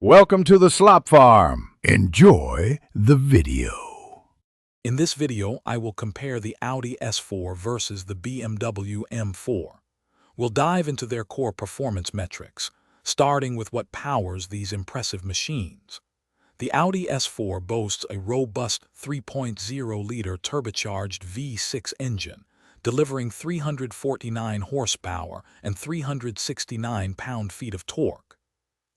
Welcome to the Slop Farm. Enjoy the video. In this video, I will compare the Audi S4 versus the BMW M4. We'll dive into their core performance metrics, starting with what powers these impressive machines. The Audi S4 boasts a robust 3.0-liter turbocharged V6 engine, delivering 349 horsepower and 369 pound-feet of torque.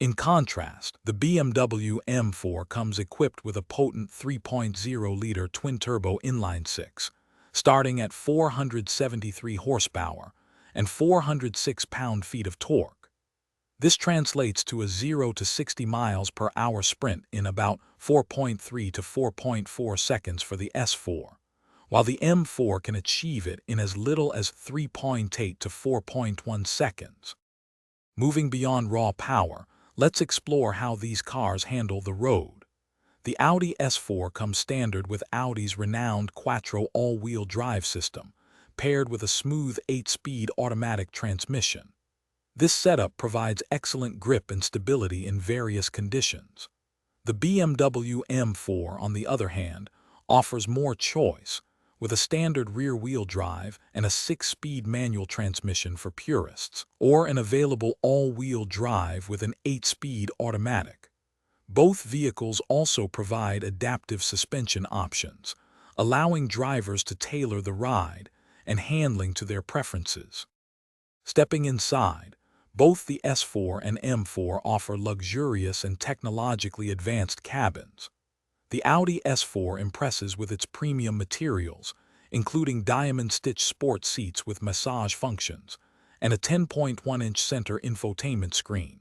In contrast, the BMW M4 comes equipped with a potent 3.0-liter twin-turbo inline-six, starting at 473 horsepower and 406 pound-feet of torque. This translates to a 0 to 60 miles per hour sprint in about 4.3 to 4.4 seconds for the S4, while the M4 can achieve it in as little as 3.8 to 4.1 seconds. Moving beyond raw power, let's explore how these cars handle the road. The Audi S4 comes standard with Audi's renowned Quattro all-wheel drive system, paired with a smooth 8-speed automatic transmission. This setup provides excellent grip and stability in various conditions. The BMW M4, on the other hand, offers more choice, with a standard rear-wheel drive and a 6-speed manual transmission for purists, or an available all-wheel drive with an 8-speed automatic. Both vehicles also provide adaptive suspension options, allowing drivers to tailor the ride and handling to their preferences. Stepping inside, both the S4 and M4 offer luxurious and technologically advanced cabins. The Audi S4 impresses with its premium materials, including diamond-stitched sport seats with massage functions and a 10.1-inch center infotainment screen.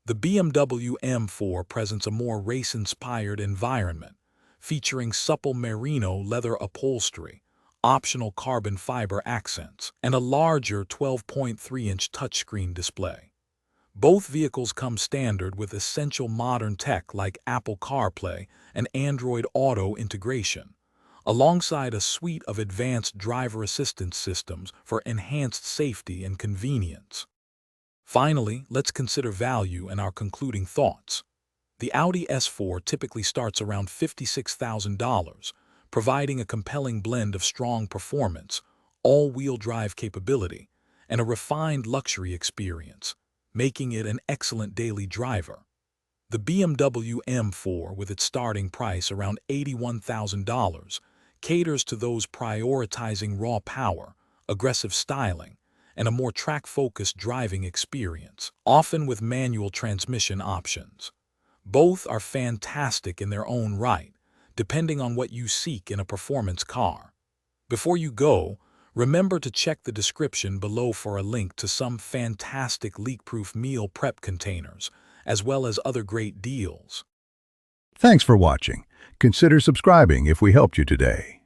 The BMW M4 presents a more race-inspired environment, featuring supple merino leather upholstery, optional carbon fiber accents, and a larger 12.3-inch touchscreen display. Both vehicles come standard with essential modern tech like Apple CarPlay and Android Auto integration, alongside a suite of advanced driver assistance systems for enhanced safety and convenience. Finally, let's consider value and our concluding thoughts. The Audi S4 typically starts around $56,000, providing a compelling blend of strong performance, all-wheel drive capability, and a refined luxury experience, making it an excellent daily driver. The BMW M4, with its starting price around $81,000, caters to those prioritizing raw power, aggressive styling, and a more track-focused driving experience, often with manual transmission options. Both are fantastic in their own right, depending on what you seek in a performance car. Before you go, remember to check the description below for a link to some fantastic leak-proof meal prep containers, as well as other great deals. Thanks for watching. Consider subscribing if we helped you today.